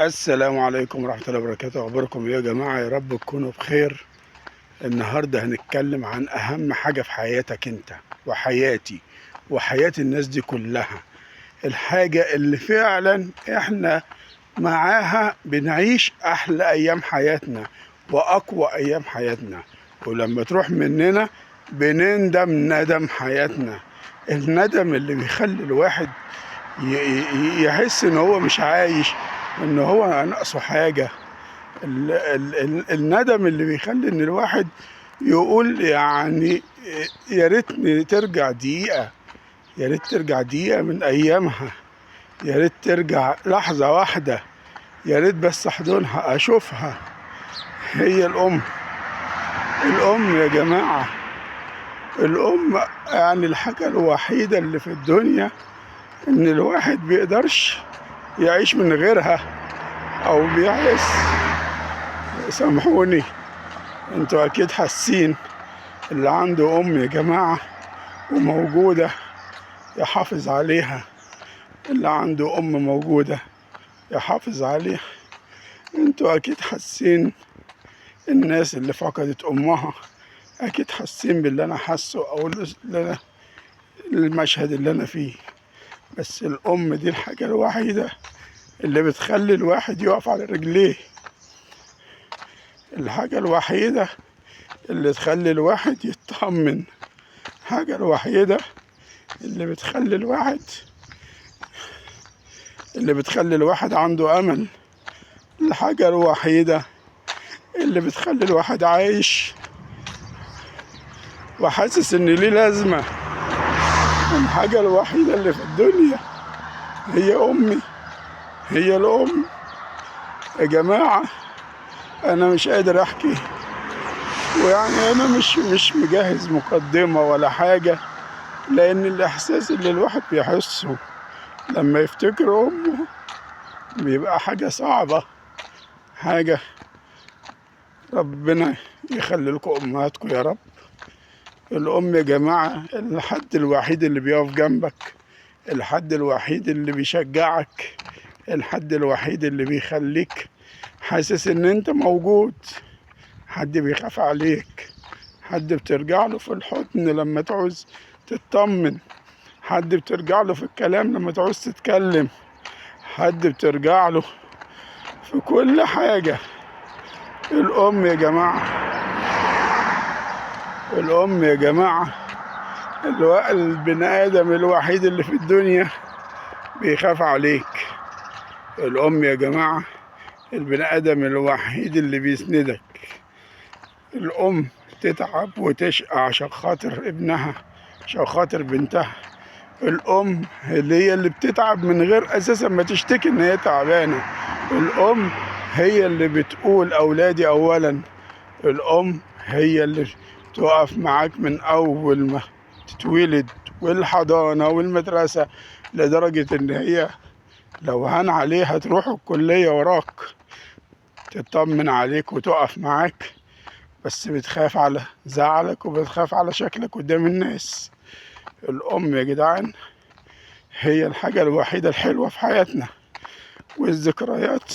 السلام عليكم ورحمة الله وبركاته. أخباركم إيه يا جماعة؟ يا رب تكونوا بخير. النهاردة هنتكلم عن أهم حاجة في حياتك أنت وحياتي وحياة الناس دي كلها. الحاجة اللي فعلا إحنا معاها بنعيش أحلى أيام حياتنا وأقوى أيام حياتنا، ولما تروح مننا بنندم ندم حياتنا. الندم اللي بيخلي الواحد يحس إن هو مش عايش، إن هو ناقصه حاجة. الندم اللي بيخلي ان الواحد يقول يعني يا ريتني ترجع دقيقة، يا ريت ترجع دقيقة من ايامها، يا ريت ترجع لحظة واحدة، يا ريت بس احضنها اشوفها. هي الام يا جماعة. الام يعني الحاجة الوحيدة اللي في الدنيا ان الواحد بيقدرش يعيش من غيرها او بيحس. سامحوني، انتوا اكيد حاسين. اللي عنده ام يا جماعة وموجودة يحافظ عليها، اللي عنده ام موجودة يحافظ عليها. انتوا اكيد حاسين، الناس اللي فقدت امها اكيد حاسين باللي انا حاسه او المشهد اللي انا فيه. بس الام دي الحاجة الوحيدة اللي بتخلي الواحد يقف على رجليه، الحاجة الوحيدة اللي تخلي الواحد يطمن، الحاجة الوحيدة اللي بتخلي الواحد عنده امل، الحاجة الوحيدة اللي بتخلي الواحد عايش وحاسس ان ليه لازمة. الحاجة الوحيدة اللي في الدنيا هي امي، هي الام يا جماعة. انا مش قادر احكي، ويعني انا مش مجهز مقدمة ولا حاجة، لان الاحساس اللي الواحد بيحسه لما يفتكر امه بيبقى حاجة صعبة. حاجة، ربنا يخلي لكم امهاتكم يا رب. الام يا جماعة الحد الوحيد اللي بيقف جنبك، الحد الوحيد اللي بيشجعك، الحد الوحيد اللي بيخليك حاسس ان انت موجود، حد بيخاف عليك، حد بترجع له في الحضن لما تعوز تطمن، حد بترجع له في الكلام لما تعوز تتكلم، حد بترجع له في كل حاجة. الام يا جماعة، الام يا جماعة البني ادم الوحيد اللي في الدنيا بيخاف عليك. الام يا جماعة البني ادم الوحيد اللي بيسندك. الام تتعب وتشقى عشان خاطر ابنها، عشان خاطر بنتها. الام اللي بتتعب من غير اساسا ما تشتكي ان هي تعبانه. الام هي اللي بتقول اولادي اولا. الام هي اللي تقف معاك من اول ما تتولد، والحضانه والمدرسه، لدرجه ان هي لو هان عليها تروح الكليه وراك تطمن عليك وتقف معاك، بس بتخاف على زعلك وبتخاف على شكلك قدام الناس. الأم يا جدعان هي الحاجة الوحيدة الحلوة في حياتنا، والذكريات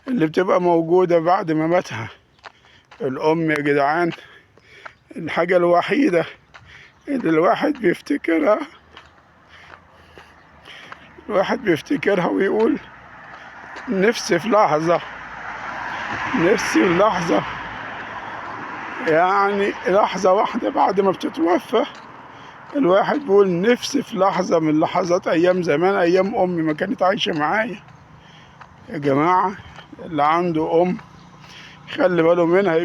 اللي بتبقى موجودة بعد ما ماتها. الأم يا جدعان الحاجة الوحيدة اللي الواحد بيفتكرها ويقول نفسي في لحظة، نفسي في لحظة، يعني لحظة واحدة بعد ما بتتوفى الواحد بيقول نفسي في لحظة من لحظات أيام زمان، أيام أمي ما كانت عايشة معايا. يا جماعة اللي عنده أم خلي باله منها،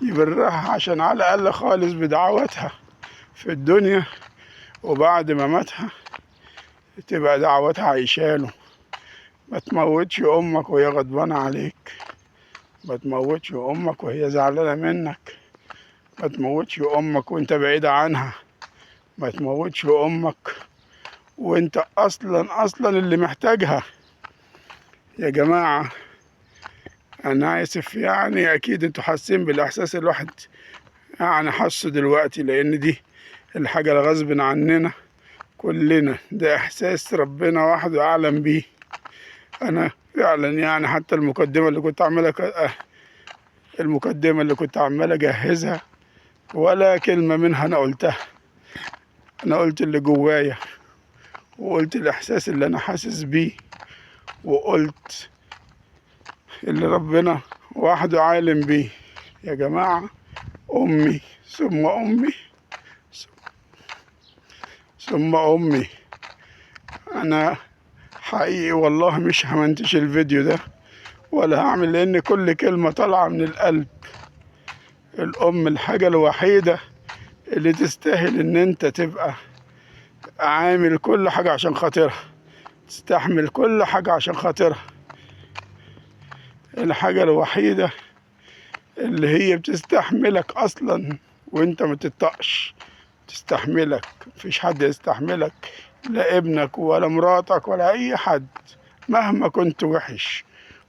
يبرها عشان على الأقل خالص بدعواتها في الدنيا، وبعد ما ماتها تبقى دعواتها عيشاله. ما تموتش أمك وهي غضبانة عليك، ما تموتش أمك وهي زعلانة منك، ما تموتش أمك وأنت بعيد عنها، ما تموتش أمك وأنت أصلا اللي محتاجها. يا جماعة أنا آسف، يعني أكيد أنتوا حاسين بالإحساس الواحد يعني حاسه دلوقتي، لأن دي الحاجة الغصب عننا كلنا، ده إحساس ربنا وحده أعلم بيه. أنا فعلا يعني حتى المقدمة اللي كنت عمال أجهزها ولا كلمة منها أنا قلتها. أنا قلت اللي جوايا، وقلت الإحساس اللي أنا حاسس بيه، وقلت اللي ربنا وحده عالم بيه. يا جماعة، أمي ثم أمي ثم أمي. أنا حقيقي والله مش همنتج الفيديو ده ولا هعمل، لأن كل كلمة طالعة من القلب. الأم الحاجة الوحيدة اللي تستاهل إن أنت تبقى عامل كل حاجة عشان خاطرها، تستحمل كل حاجة عشان خاطرها. الحاجة الوحيدة اللي هي بتستحملك أصلا وأنت ما تطقش، تستحملك. مفيش حد يستحملك، لا ابنك ولا مراتك ولا أي حد، مهما كنت وحش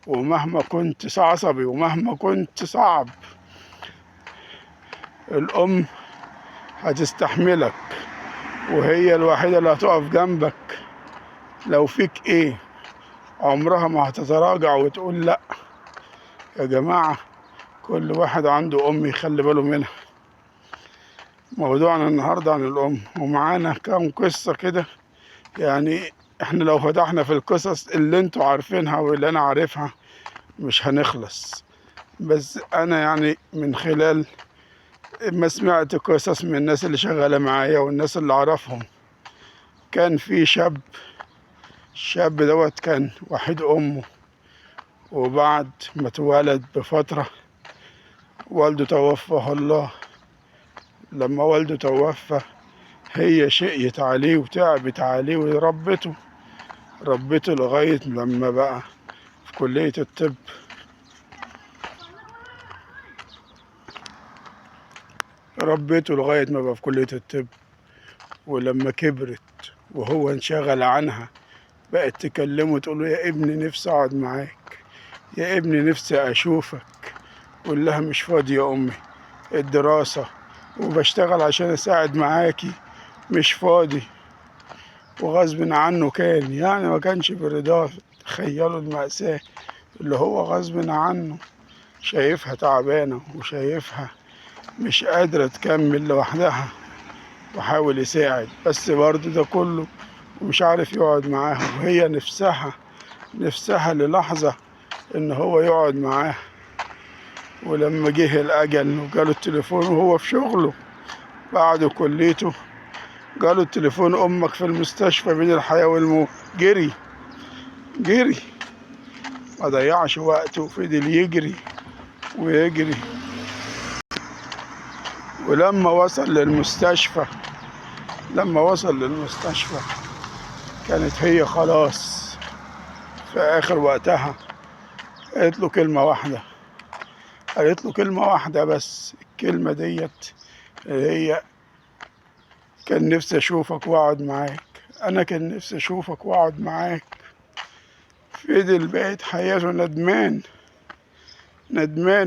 ومهما كنت عصبي ومهما كنت صعب. الأم هتستحملك، وهي الوحيدة اللي هتقف جنبك لو فيك ايه. عمرها ما هتتراجع وتقول لا. يا جماعة، كل واحد عنده أم يخلي باله منها. موضوعنا النهاردة عن الأم، ومعانا كام قصة كده. يعني احنا لو فتحنا في القصص اللي انتوا عارفينها واللي انا عارفها مش هنخلص. بس انا يعني من خلال ما سمعت قصص من الناس اللي شغالة معايا والناس اللي اعرفهم، كان في الشاب دوت كان وحيد أمه، وبعد ما اتولد بفترة والده توفاه الله. لما والده توفى، هي شقيت عليه وتعبت عليه ربته لغاية لما بقى في كلية الطب. ربته لغاية ما بقى في كلية الطب، ولما كبرت وهو انشغل عنها بقت تكلمه تقول له: يا ابني نفسي اقعد معاك، يا ابني نفسي اشوفك. قول لها: مش فاضي يا امي، الدراسة وبشتغل عشان اساعد معاكي، مش فاضي. وغصب عنه كان يعني ما كانش برضاه. تخيلوا المأساة، اللي هو غصب عنه شايفها تعبانة وشايفها مش قادرة تكمل لوحدها، وحاول يساعد، بس برضه ده كله ومش عارف يقعد معاها. وهي نفسها للحظة إن هو يقعد معاها. ولما جه الأجل وجاله التليفون وهو في شغله بعد كليته، جاله التليفون: أمك في المستشفى بين الحياة والموت. جري ما ضيعش وقته، فضل يجري ويجري. ولما وصل للمستشفى كانت هي خلاص في آخر وقتها. قالت له كلمة واحدة بس. الكلمة ديت هي: كان نفسي أشوفك وأقعد معاك. أنا كان نفسي أشوفك وأقعد معاك. فضل بقيت حياته ندمان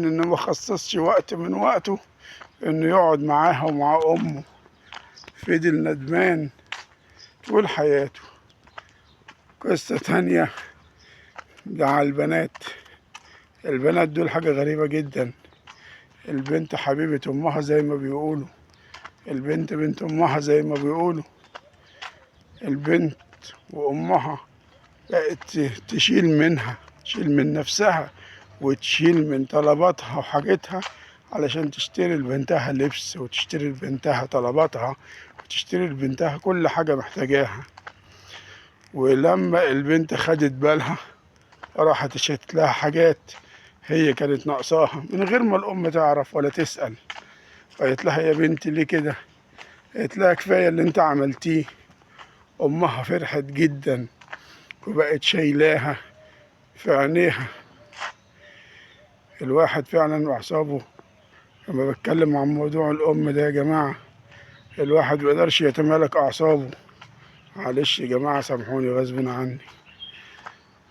إنه ما خصصش وقت من وقته إنه يقعد معاها ومع أمه. فضل ندمان طول حياته. قصة تانية مع البنات دول حاجة غريبة جدا. البنت حبيبة أمها زي ما بيقولوا، البنت بنت أمها زي ما بيقولوا. البنت وأمها بقت تشيل من نفسها وتشيل من طلباتها وحاجتها علشان تشتري لبنتها لبس، وتشتري لبنتها طلباتها، وتشتري لبنتها كل حاجة محتاجاها. ولما البنت خدت بالها راحت اشترت لها حاجات هي كانت ناقصاها من غير ما الأم تعرف ولا تسأل. قالت لها: يا بنتي ليه كده؟ قالت لها: كفاية اللي انت عملتيه. أمها فرحت جدا وبقت شايلاها في عينيها. الواحد فعلا أعصابه لما بتكلم عن موضوع الأم ده يا جماعة، الواحد ميقدرش يتمالك أعصابه. معلش يا جماعة، سامحوني غصب عني.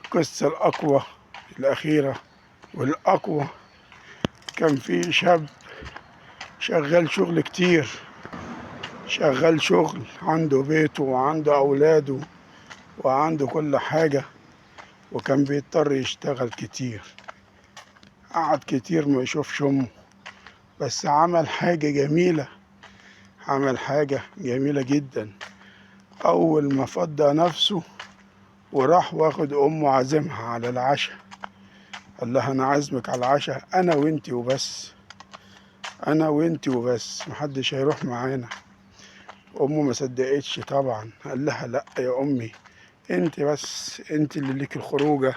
القصة الأقوى الأخيرة والأقوى، كان في شاب شغال شغل كتير، عنده بيته وعنده أولاده وعنده كل حاجة، وكان بيضطر يشتغل كتير، قعد كتير ما يشوفش أمه، بس عمل حاجة جميلة، عمل حاجة جميلة جدا. أول ما فضى نفسه وراح واخد أمه عازمها على العشاء، قال لها أنا عازمك على العشاء أنا وإنتي وبس، أنا وإنتي وبس، محدش هيروح معانا. أمه ما صدقتش طبعا، قال لها لأ يا أمي، انت بس، انت اللي ليكي الخروجه،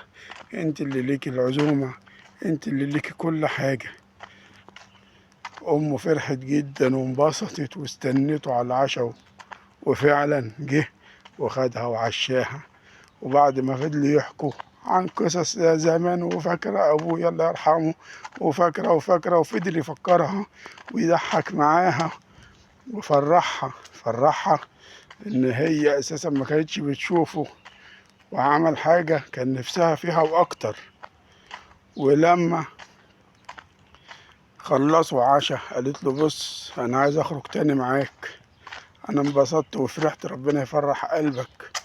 انت اللي ليكي العزومه، انت اللي ليكي كل حاجه. امه فرحت جدا وانبسطت واستنته على العشاء، وفعلا جه وخدها وعشاها. وبعد ما فضلوا يحكوا عن قصص زمان، وفاكرة أبويا الله يرحمه، وفاكرة وفضل يفكرها ويضحك معاها فرحها إن هي أساسا ما كانتش بتشوفه، وعمل حاجة كان نفسها فيها وأكتر. ولما خلصوا عشاء قالت له بص أنا عايز أخرج تاني معاك، أنا انبسطت وفرحت، ربنا يفرح قلبك،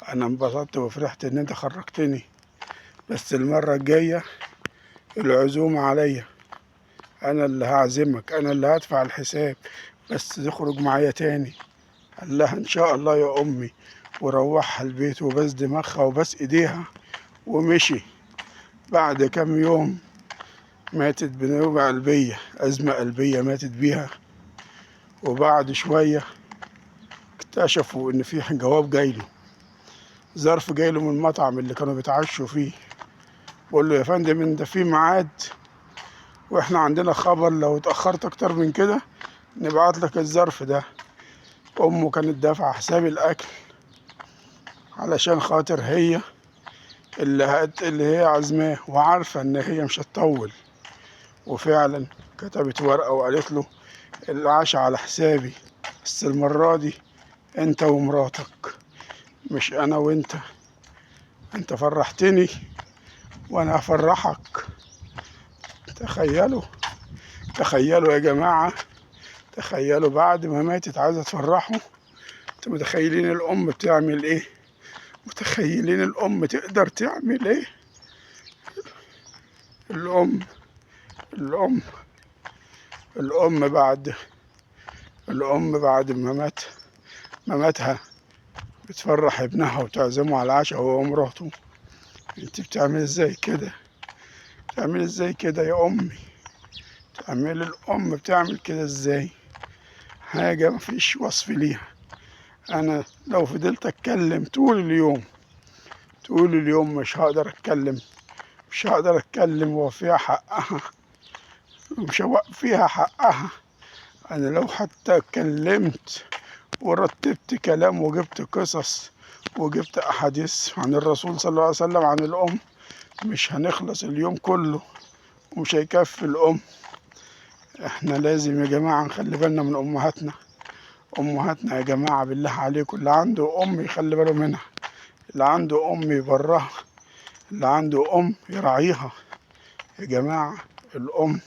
أنا انبسطت وفرحت إن أنت خرجتني، بس المرة الجاية العزومة عليا، أنا اللي هعزمك، أنا اللي هدفع الحساب، بس تخرج معايا تاني. قال لها إن شاء الله يا أمي، وروحها البيت وبس دماغها وبس إيديها ومشي. بعد كام يوم ماتت بنوبة قلبية، أزمة قلبية ماتت بيها. وبعد شوية اكتشفوا إن في جواب جايله، ظرف جايله من المطعم اللي كانوا بيتعشوا فيه، بقول له يا فندم انت في ميعاد، واحنا عندنا خبر لو اتأخرت أكتر من كده نبعت لك الظرف ده. أمه كانت دافعة حساب الأكل علشان خاطر هي اللي هي عازماه، وعارفة إن هي مش هتطول. وفعلا كتبت ورقة وقالت له العشاء على حسابي، بس المرة دي انت ومراتك، مش انا وانت. انت فرحتني وانا هفرحك. تخيلوا، تخيلوا يا جماعة، تخيلوا بعد ما ماتت عايزة تفرحوا. انتوا متخيلين الام بتعمل ايه؟ متخيلين الام تقدر تعمل ايه؟ الام الام الام بعد ما ماتها بتفرح ابنها وتعزمه على العشاء هو ومراته. انت بتعمل ازاي كده؟ بتعمل ازاي كده يا امي؟ تعمل الام بتعمل كده ازاي؟ حاجة مفيش وصف ليها. انا لو فضلت اتكلم طول اليوم مش هقدر اتكلم وفيها حقها، مش هوفيها حقها. انا لو حتى اتكلمت ورتبت كلام وجبت قصص وجبت احاديث عن الرسول صلى الله عليه وسلم عن الام، مش هنخلص اليوم كله ومش هيكفي الام. احنا لازم يا جماعة نخلي بالنا من امهاتنا. امهاتنا يا جماعة بالله عليكم، اللي عنده ام يخلي باله منها، اللي عنده ام يبرها، اللي عنده ام يراعيها. يا جماعة الام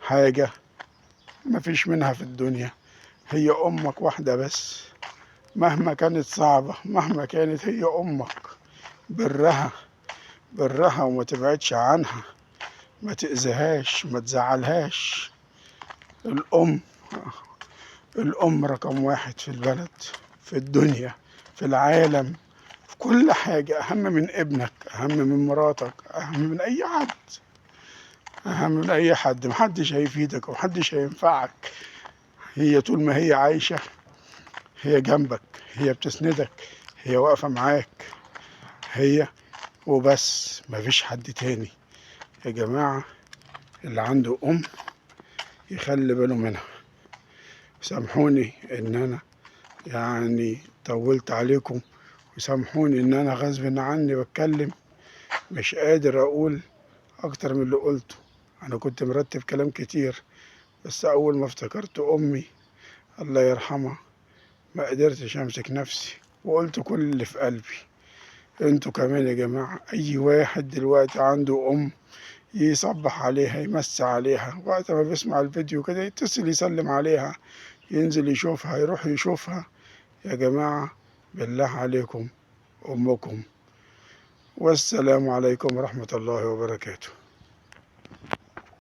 حاجة مفيش منها في الدنيا، هي امك واحدة بس، مهما كانت صعبة، مهما كانت هي امك. برها، برها وما تبعدش عنها، ما تأذيهاش، ما تزعلهاش. الام، الام رقم واحد في البلد، في الدنيا، في العالم، في كل حاجة، أهم من ابنك، أهم من مراتك، أهم من أي حد، أهم من أي حد. محدش هيفيدك ومحدش هينفعك. هي طول ما هي عايشة هي جنبك، هي بتسندك، هي واقفة معاك، هي وبس، مفيش حد تاني. يا جماعة اللي عنده أم يخلي باله منها. سامحوني إن أنا يعني طولت عليكم، وسامحوني إن أنا غصب عني بتكلم، مش قادر أقول أكتر من اللي قلته. أنا كنت مرتب كلام كتير، بس أول ما افتكرت أمي الله يرحمها ما قدرتش أمسك نفسي وقلت كل اللي في قلبي. انتوا كمان يا جماعة، أي واحد دلوقتي عنده أم يصبح عليها، يمسي عليها، وقت ما بيسمع الفيديو كده يتصل يسلم عليها، ينزل يشوفها، يروح يشوفها. يا جماعة بالله عليكم أمكم، والسلام عليكم ورحمة الله وبركاته.